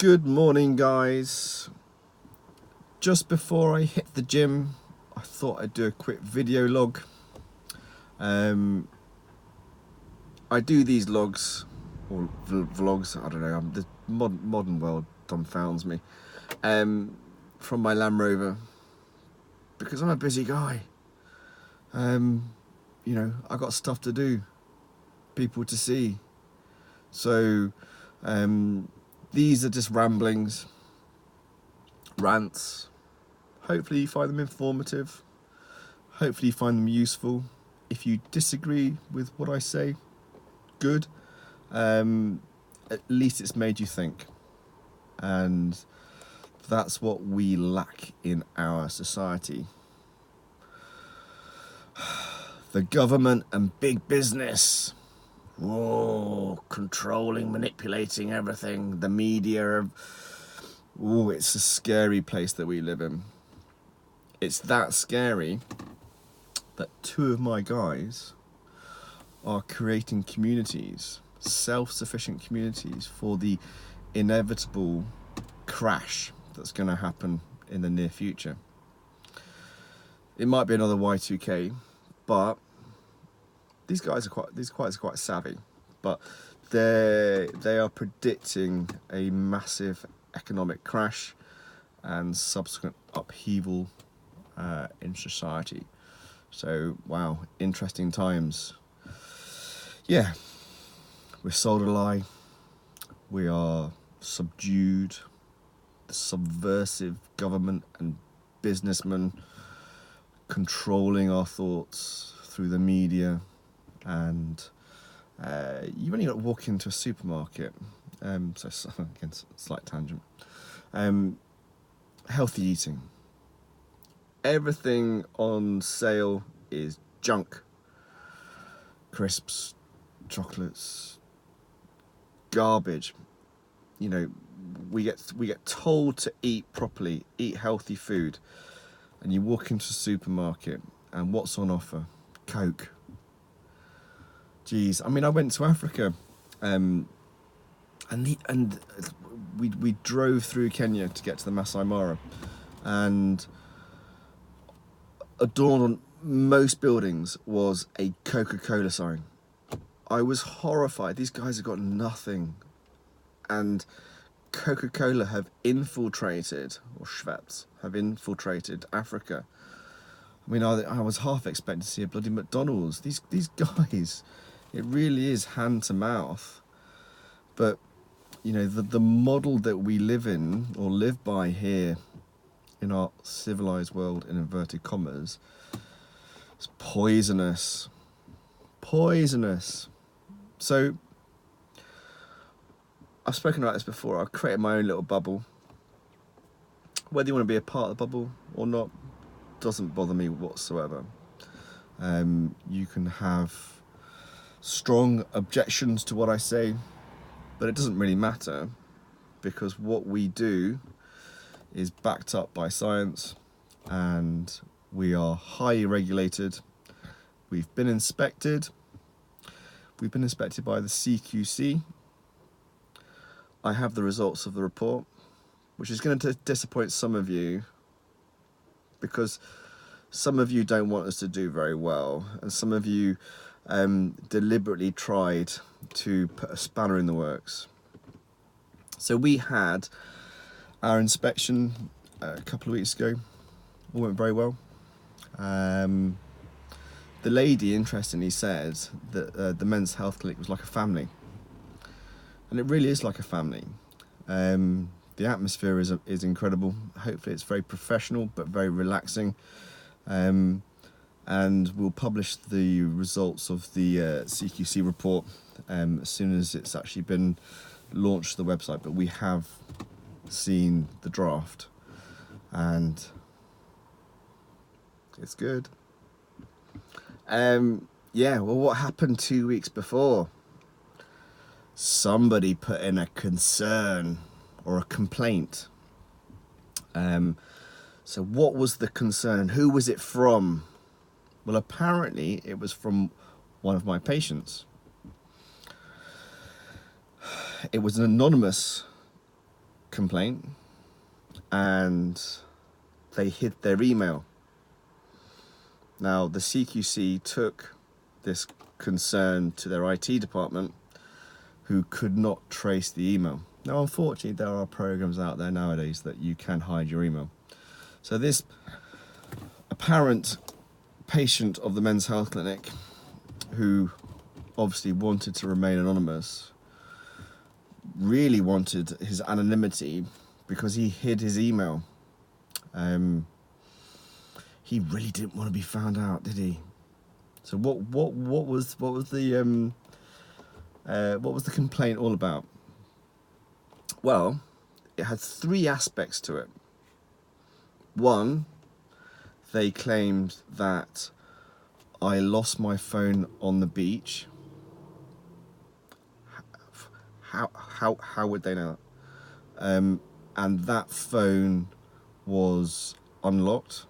Good morning, guys. Just before I hit the gym, I thought I'd do a quick video log. I do these logs or vlogs, I don't know, the modern world dumbfounds me, from my Land Rover, because I'm a busy guy. I got stuff to do, people to see. So these are just ramblings, rants. Hopefully you find them informative. Hopefully you find them useful. If you disagree with what I say, good. At least it's made you think. And that's what we lack in our society. The government and big business. Oh, controlling, manipulating everything. The media. Oh, it's a scary place that we live in. It's that scary that two of my guys are creating communities, self-sufficient communities, for the inevitable crash that's going to happen in the near future. It might be another Y2K, but these guys are quite savvy. But they are predicting a massive economic crash and subsequent upheaval in society. So wow, interesting times. Yeah, we're sold a lie. We are subdued. The subversive government and businessmen controlling our thoughts through the media. And you only got to walk into a supermarket. So again, slight tangent. Healthy eating. Everything on sale is junk. Crisps, chocolates, garbage. You know, we get told to eat properly, eat healthy food, and you walk into a supermarket and what's on offer? Coke. Geez, I mean, I went to Africa, and we drove through Kenya to get to the Masai Mara, and adorned on most buildings was a Coca-Cola sign. I was horrified. These guys have got nothing, and Coca-Cola have infiltrated, or Schweppes have infiltrated Africa. I mean, I was half expecting to see a bloody McDonald's. These guys, it really is hand to mouth. But you know, the model that we live in or live by here in our civilized world, in inverted commas, is poisonous. So I've spoken about this before. I've created my own little bubble. Whether you want to be a part of the bubble or not doesn't bother me whatsoever. You can have strong objections to what I say, but it doesn't really matter, because what we do is backed up by science, and we are highly regulated. We've been inspected by the CQC. I have the results of the report, which is going to disappoint some of you, because some of you don't want us to do very well, and some of you deliberately tried to put a spanner in the works. So we had our inspection a couple of weeks ago. All went very well. The lady, interestingly, said that the men's health clinic was like a family. And it really is like a family. The atmosphere is incredible. Hopefully it's very professional, but very relaxing. And we'll publish the results of the CQC report as soon as it's actually been launched to the website. But we have seen the draft, and it's good. Yeah, well, what happened 2 weeks before? Somebody put in a concern or a complaint. So what was the concern? Who was it from? Well, apparently it was from one of my patients. It was an anonymous complaint and they hid their email. Now, the CQC took this concern to their IT department, who could not trace the email. Now, unfortunately, there are programs out there nowadays that you can hide your email. So this apparent patient of the men's health clinic, who obviously wanted to remain anonymous, really wanted his anonymity because he hid his email. He really didn't want to be found out, did he? So what was the complaint all about? Well, it had three aspects to it. One, they claimed that I lost my phone on the beach. How would they know that? And that phone was unlocked.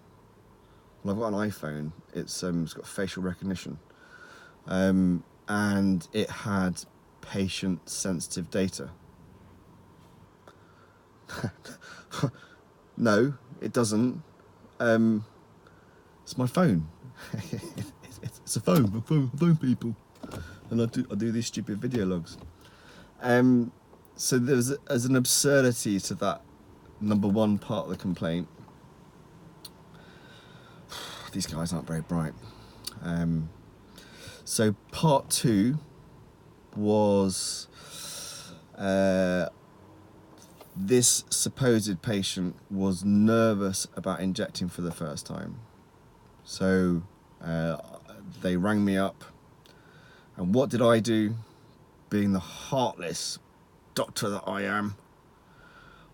Well, I've got an iPhone. It's got facial recognition, and it had patient-sensitive data. No, it doesn't. It's my phone. It's a phone. Phone people, and I do these stupid video logs. So there's an absurdity to that number one part of the complaint. These guys aren't very bright. So part two was this supposed patient was nervous about injecting for the first time. So they rang me up, and what did I do? Being the heartless doctor that I am,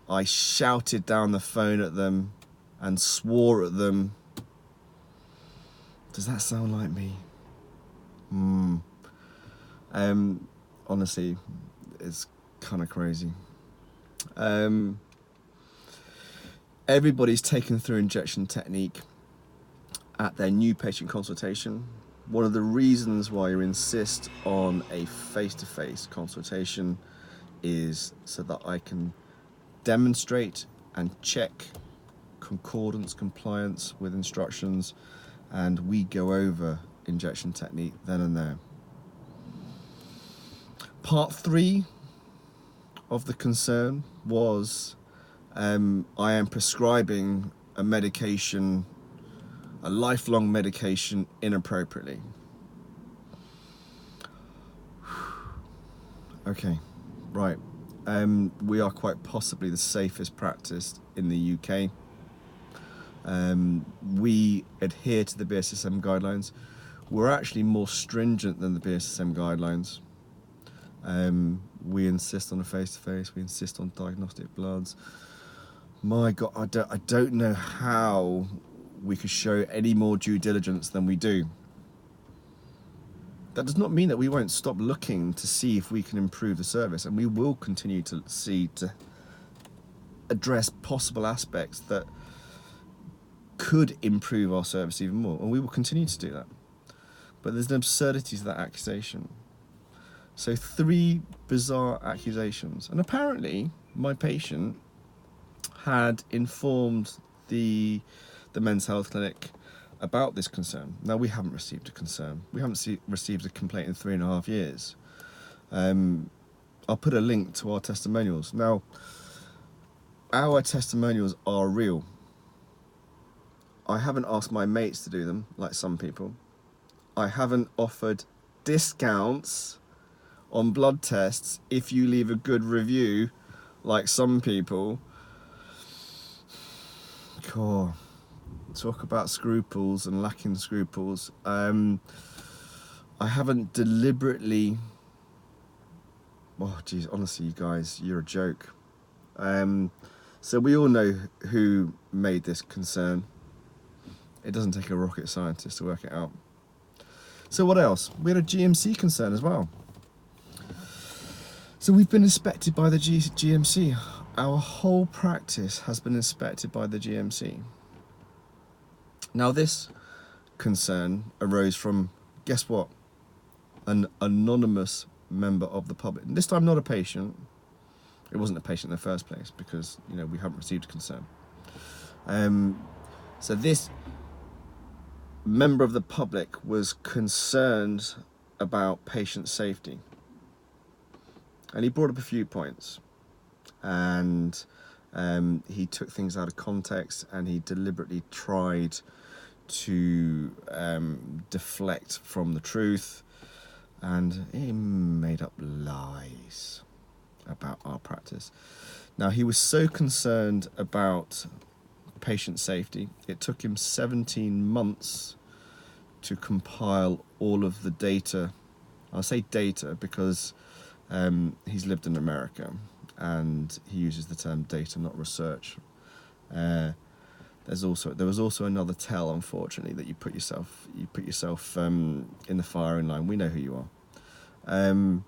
I shouted down the phone at them and swore at them. Does that sound like me? Honestly, it's kind of crazy. Everybody's taken through injection technique at their new patient consultation. One of the reasons why you insist on a face-to-face consultation is so that I can demonstrate and check concordance, compliance with instructions, and we go over injection technique then and there. Part three of the concern was I am prescribing a medication, a lifelong medication, inappropriately. Okay, right. We are quite possibly the safest practice in the UK. We adhere to the BSSM guidelines. We're actually more stringent than the BSSM guidelines. We insist on a face-to-face. We insist on diagnostic bloods. My God, I don't know how we could show any more due diligence than we do. That does not mean that we won't stop looking to see if we can improve the service, and we will continue to address possible aspects that could improve our service even more, and we will continue to do that. But there's an absurdity to that accusation. So 3 bizarre accusations, and apparently my patient had informed the men's health clinic about this concern. Now, we haven't received a concern. We haven't received a complaint in 3.5 years. I'll put a link to our testimonials. Now, our testimonials are real. I haven't asked my mates to do them, like some people. I haven't offered discounts on blood tests if you leave a good review, like some people. God, talk about scruples and lacking scruples. I haven't deliberately... Oh, geez, honestly, you guys, you're a joke. So we all know who made this concern. It doesn't take a rocket scientist to work it out. So what else? We had a GMC concern as well. So we've been inspected by the GMC. Our whole practice has been inspected by the GMC. Now this concern arose from, guess what? An anonymous member of the public. And this time not a patient, It wasn't a patient in the first place because, you know, we haven't received a concern. So this member of the public was concerned about patient safety, and he brought up a few points, and he took things out of context, and he deliberately tried to deflect from the truth, and he made up lies about our practice. Now, he was so concerned about patient safety, it took him 17 months to compile all of the data. I'll say data because he's lived in America and he uses the term data, not research. There was also another tell, unfortunately, that you put yourself in the firing line. We know who you are.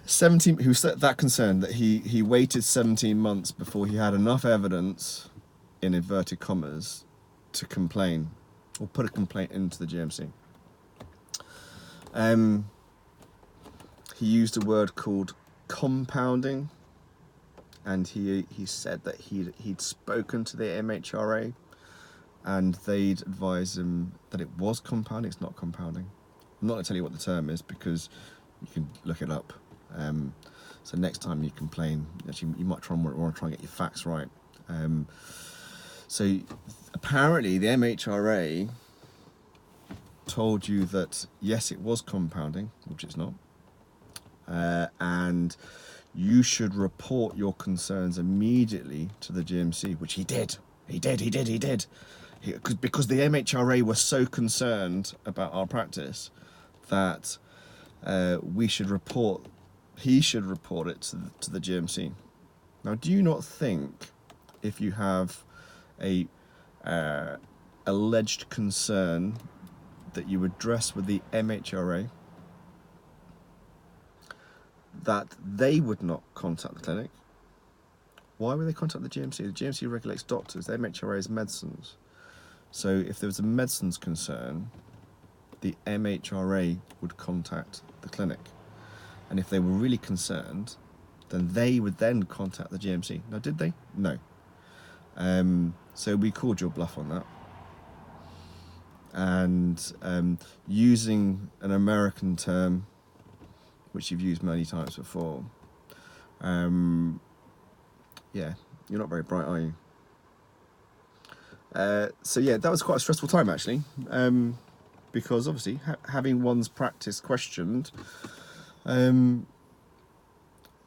17. He was that concerned that he waited 17 months before he had enough evidence, in inverted commas, to complain or put a complaint into the GMC. He used a word called compounding, and he said that he'd spoken to the MHRA and they'd advised him that it was compounding. It's not compounding. I'm not going to tell you what the term is because you can look it up. So next time you complain, actually, you might want to try and get your facts right. So apparently the MHRA told you that yes, it was compounding, which it's not, and you should report your concerns immediately to the GMC, which he did. Because the MHRA was so concerned about our practice that he should report it to the GMC. Now, do you not think if you have a alleged concern that you address with the MHRA, that they would not contact the clinic? Why would they contact the GMC? The GMC regulates doctors, the MHRA is medicines. So if there was a medicines concern, the MHRA would contact the clinic. And if they were really concerned, then they would then contact the GMC. Now, did they? No. So we called your bluff on that. And using an American term, which you've used many times before, yeah, you're not very bright, are you? So yeah, that was quite a stressful time actually, because obviously having one's practice questioned, you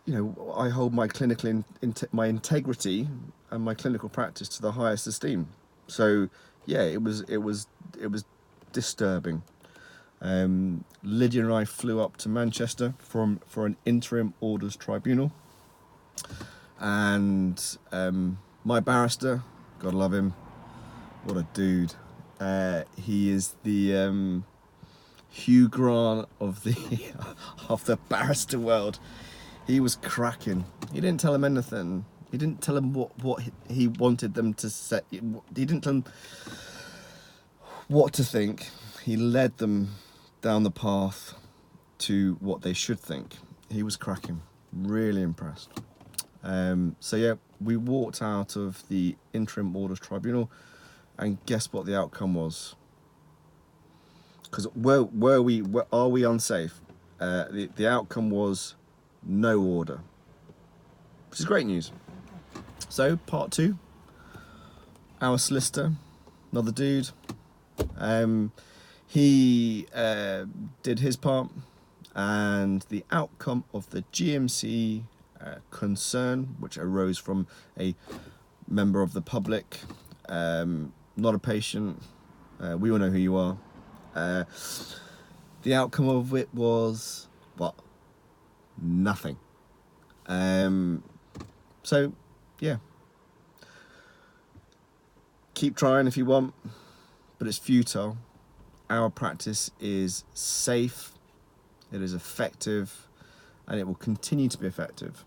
know, I hold my clinical my integrity and my clinical practice to the highest esteem. So yeah, it was disturbing. Lydia and I flew up to Manchester for an interim orders tribunal, and my barrister, God love him, what a dude. He is the Hugh Grant of the barrister world. He was cracking. He didn't tell him anything. He didn't tell him what he wanted them to say. He didn't tell them what to think. He led them down the path to what they should think. He was cracking. Really impressed. So yeah, we walked out of the interim orders tribunal, and guess what the outcome was? Because are we unsafe? The outcome was no order, which is great news. So part 2, our solicitor, another dude, he did his part, and the outcome of the GMC concern, which arose from a member of the public, not a patient, we all know who you are, the outcome of it was what? Nothing. So yeah, keep trying if you want, but it's futile. Our practice is safe, it is effective, and it will continue to be effective.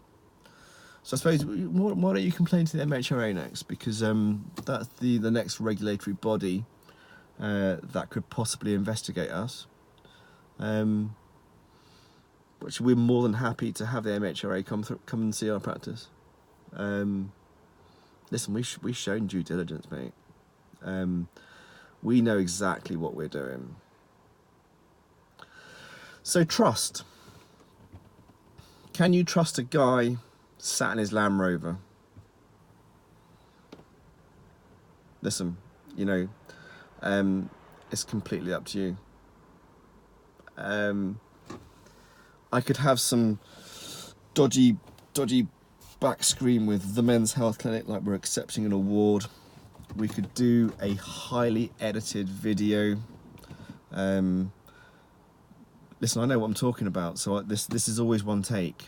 So I suppose, why don't you complain to the MHRA next? Because that's the next regulatory body that could possibly investigate us. which we're more than happy to have the MHRA come and see our practice. Listen, we've shown due diligence, mate. We know exactly what we're doing. So trust. Can you trust a guy sat in his Land Rover? Listen, you know, it's completely up to you. I could have some dodgy back screen with the Men's Health Clinic, like we're accepting an award. We could do a highly edited video. Listen, I know what I'm talking about. So this is always one take.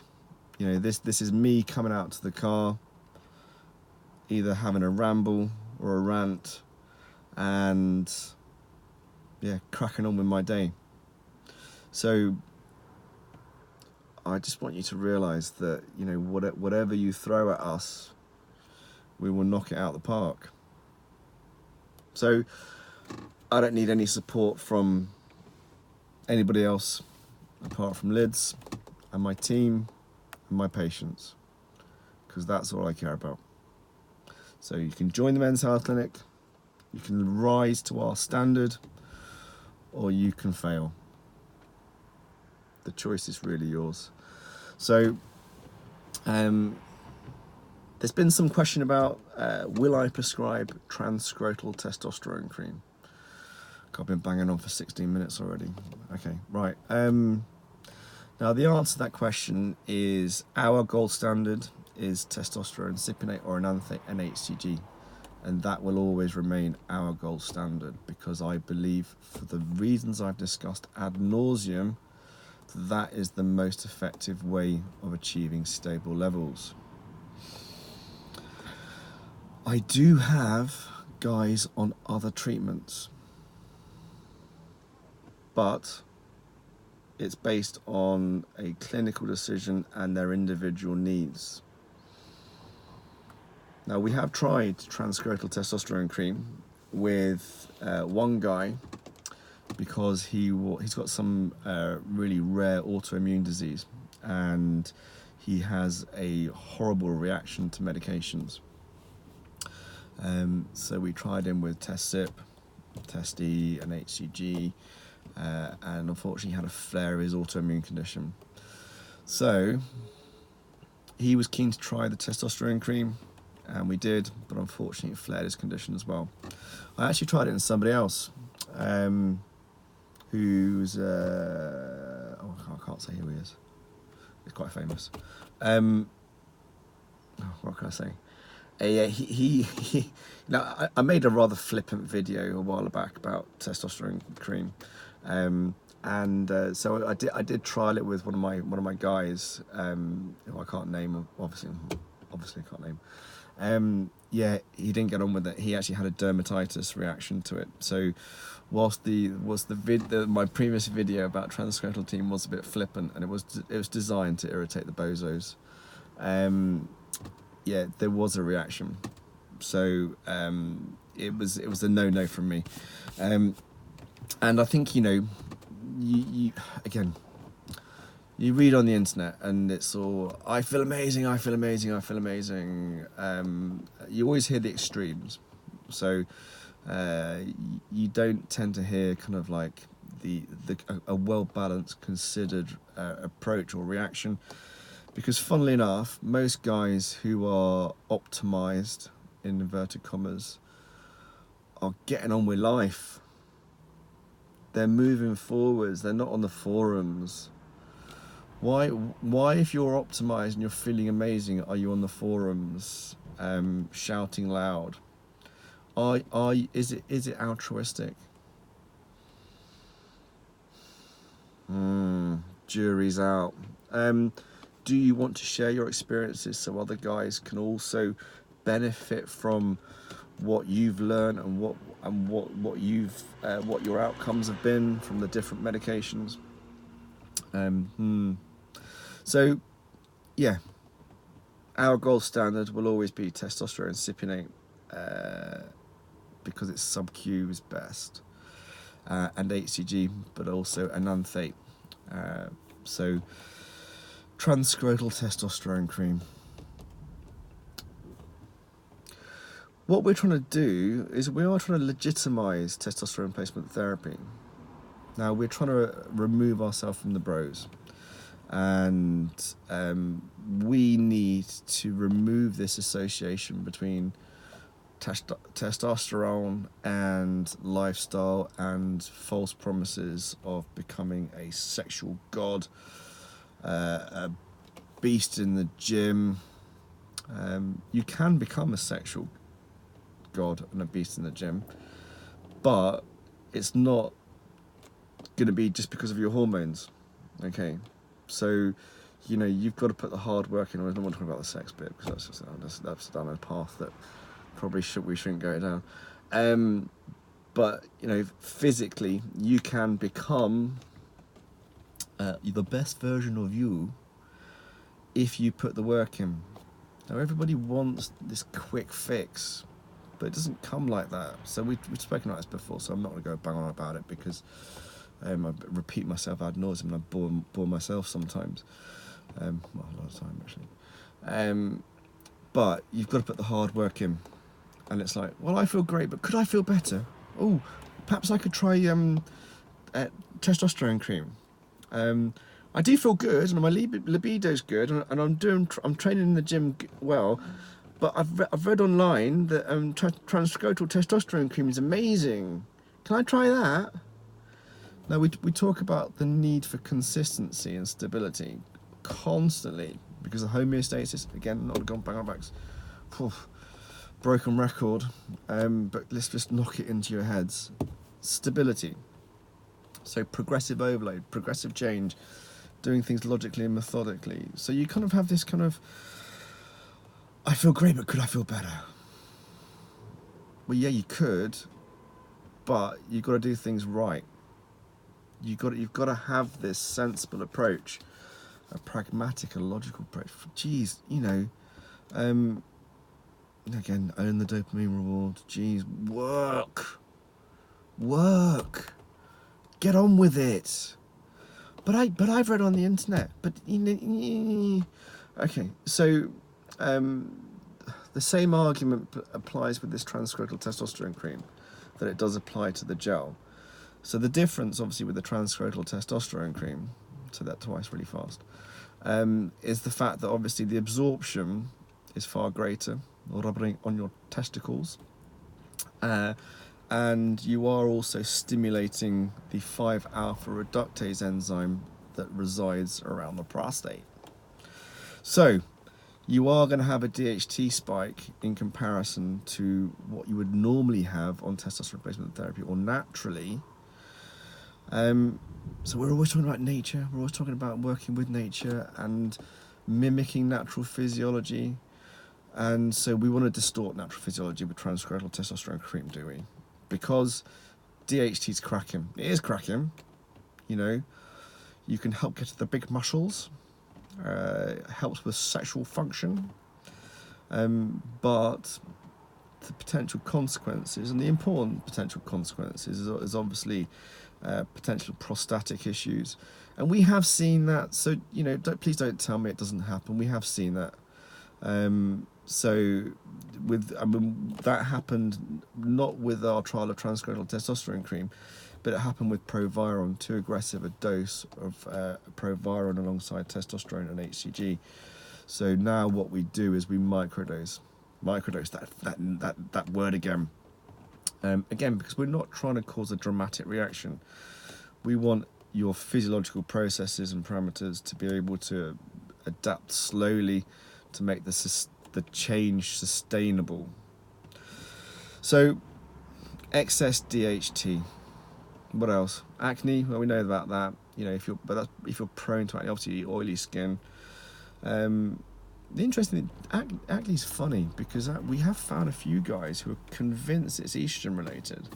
You know, this is me coming out to the car, either having a ramble or a rant, and yeah, cracking on with my day. So I just want you to realise that, you know, whatever you throw at us, we will knock it out of the park. So I don't need any support from anybody else apart from Lids and my team and my patients, because that's all I care about. So you can join the Men's Health Clinic, you can rise to our standard, or you can fail. The choice is really yours. So there's been some question about will I prescribe Transscrotal Testosterone cream? I've been banging on for 16 minutes already. Okay, right. Now the answer to that question is our gold standard is testosterone cypionate or enanthate NHCG, and that will always remain our gold standard, because I believe, for the reasons I've discussed ad nauseum, that is the most effective way of achieving stable levels. I do have guys on other treatments, but it's based on a clinical decision and their individual needs. Now, we have tried Transscrotal Testosterone cream with one guy because he's got some really rare autoimmune disease, and he has a horrible reaction to medications. So we tried him with Test-Sip, Test-E and HCG, and unfortunately he had a flare of his autoimmune condition. So he was keen to try the testosterone cream, and we did, but unfortunately it flared his condition as well. I actually tried it in somebody else, who's I can't say who he is. He's quite famous. What can I say? He now I made a rather flippant video a while back about testosterone cream, so I did trial it with one of my guys, who I can't name, obviously can't name. Yeah, he didn't get on with it. He actually had a dermatitis reaction to it. So whilst my previous video about Transscrotal team was a bit flippant, and it was designed to irritate the bozos, yeah, there was a reaction. So it was a no from me. And I think, you know, you again, you read on the internet and it's all, I feel amazing, I feel amazing, I feel amazing. You always hear the extremes. So you don't tend to hear kind of like a well-balanced, considered approach or reaction. Because funnily enough, most guys who are optimized, in inverted commas, are getting on with life. They're moving forwards. They're not on the forums. Why if you're optimized and you're feeling amazing, are you on the forums shouting loud? Is it altruistic? Jury's out. Do you want to share your experiences so other guys can also benefit from what you've learned and what your outcomes have been from the different medications? So yeah, our gold standard will always be testosterone cypionate, because it's sub-Q is best, and HCG, but also enanthate. So Transscrotal Testosterone Cream. What we're trying to do is we are trying to legitimize testosterone replacement therapy. Now we're trying to remove ourselves from the bros, and we need to remove this association between testosterone and lifestyle and false promises of becoming a sexual god, a beast in the gym. You can become a sexual god and a beast in the gym, but it's not going to be just because of your hormones. Okay, so you've got to put the hard work in. I don't want to talk about the sex bit because that's down a path that probably we shouldn't go down. But physically you can become the best version of you if you put the work in. Now everybody wants this quick fix, but it doesn't come like that. So we've spoken about this before, so I'm not going to go bang on about it because I repeat myself ad nauseum and I bore myself sometimes. Well, a lot of time actually. But you've got to put the hard work in. And it's like, well, I feel great, but could I feel better? Oh, perhaps I could try testosterone cream. I do feel good, and my libido's good, and I'm training in the gym well. But I've read online that transscrotal testosterone cream is amazing. Can I try that? Now we talk about the need for consistency and stability constantly because of homeostasis. Again, not gone bang on backs. Broken record, but let's just knock it into your heads. Stability. So progressive overload, progressive change, doing things logically and methodically. So you kind of have this kind of, I feel great, but could I feel better? Well, yeah, you could, but you've got to do things right. You've got to have this sensible approach, a pragmatic and logical approach. Geez, again, own the dopamine reward. Geez, work, get on with it. But I've read on the internet. But okay, so the same argument applies with this transscrotal testosterone cream that it does apply to the gel. So the difference, obviously, with the transscrotal testosterone cream, say that twice really fast, is the fact that obviously the absorption is far greater, rubbing on your testicles, and you are also stimulating the 5-alpha reductase enzyme that resides around the prostate. So you are going to have a DHT spike in comparison to what you would normally have on testosterone replacement therapy or naturally. So we're always talking about nature, we're always talking about working with nature and mimicking natural physiology. And so we want to distort natural physiology with transscrotal testosterone cream, do we? Because DHT's cracking. It is cracking. You can help get to the big muscles. It helps with sexual function. But the potential consequences, and the important potential consequences, is obviously potential prostatic issues. And we have seen that. So, please don't tell me it doesn't happen. We have seen that. So that happened not with our trial of transscrotal testosterone cream, but it happened with Proviron, too aggressive a dose of Proviron alongside testosterone and HCG. So now what we do is we microdose that word again. Again, because we're not trying to cause a dramatic reaction. We want your physiological processes and parameters to be able to adapt slowly to make the change sustainable. So, excess DHT. What else? Acne. Well, we know about that. If you're prone to acne, obviously oily skin. The interesting thing, acne is funny because we have found a few guys who are convinced it's estrogen related,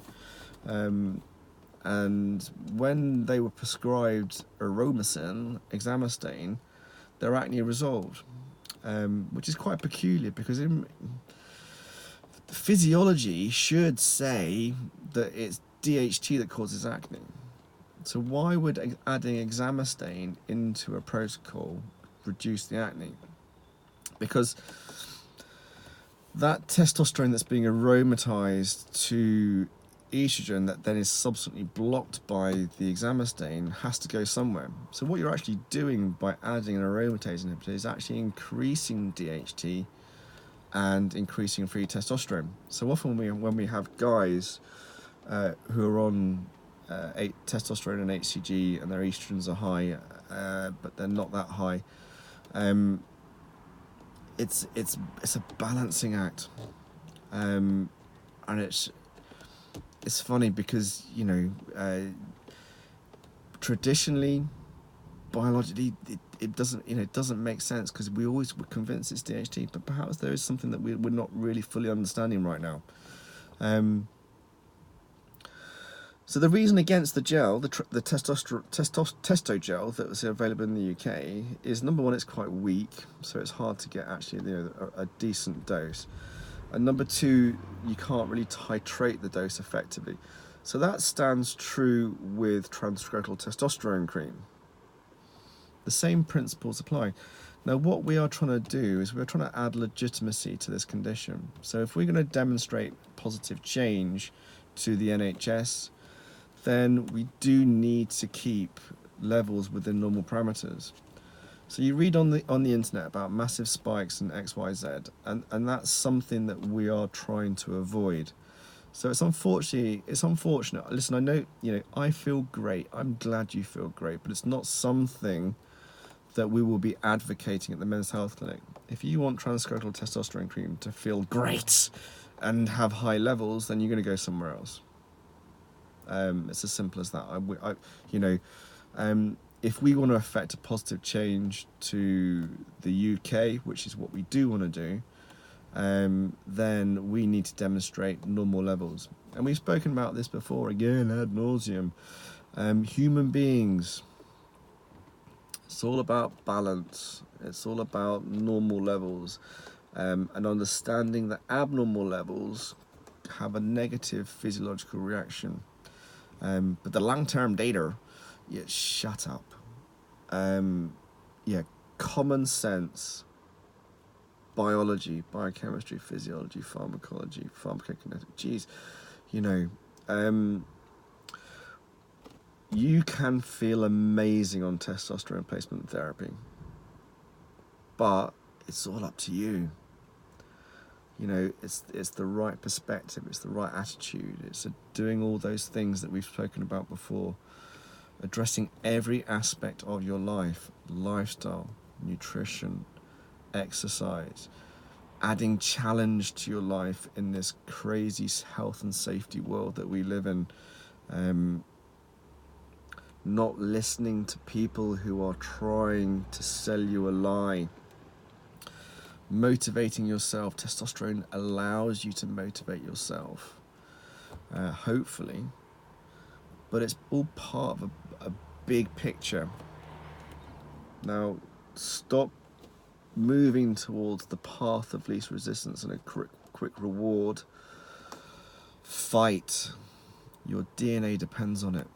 and when they were prescribed Aromacin, Examestane, their acne resolved. Which is quite peculiar because physiology should say that it's DHT that causes acne. So why would adding Examestane into a protocol reduce the acne, because that testosterone that's being aromatized to estrogen that then is subsequently blocked by the exemestane has to go somewhere. So what you're actually doing by adding an aromatase inhibitor is actually increasing DHT and increasing free testosterone. So often when we have guys who are on testosterone and HCG and their estrogens are high, but they're not that high, it's a balancing act, and it's funny because, you know, traditionally, biologically, it doesn't, you know, it doesn't make sense, because we always were convinced it's DHT, but perhaps there is something that we're not really fully understanding right now. So the reason against the gel, the testo gel that was available in the UK, is number one, it's quite weak, so it's hard to get actually, you know, a decent dose. And number two, you can't really titrate the dose effectively. So that stands true with transscrotal testosterone cream. The same principles apply. Now what we are trying to do is we're trying to add legitimacy to this condition. So if we're going to demonstrate positive change to the NHS, then we do need to keep levels within normal parameters. So you read on the internet about massive spikes in XYZ, and that's something that we are trying to avoid. So it's unfortunate. Listen, I know, you know, I feel great. I'm glad you feel great, but it's not something that we will be advocating at the Men's Health Clinic. If you want transscrotal testosterone cream to feel great and have high levels, then you're going to go somewhere else. It's as simple as that. If we want to affect a positive change to the UK, which is what we do want to do, then we need to demonstrate normal levels. And we've spoken about this before, again, ad nauseum. Human beings, it's all about balance. It's all about normal levels, and understanding that abnormal levels have a negative physiological reaction. But the long-term data, yeah, shut up. Common sense, biology, biochemistry, physiology, pharmacology, pharmacokinetics. Geez, you know, you can feel amazing on testosterone replacement therapy, but it's all up to you. You know, it's the right perspective, it's the right attitude, it's doing all those things that we've spoken about before, addressing every aspect of your life, lifestyle, nutrition, exercise, adding challenge to your life in this crazy health and safety world that we live in, not listening to people who are trying to sell you a lie. Motivating yourself. Testosterone allows you to motivate yourself, hopefully, but it's all part of a big picture. Now stop moving towards the path of least resistance and a quick reward. Fight. Your DNA depends on it.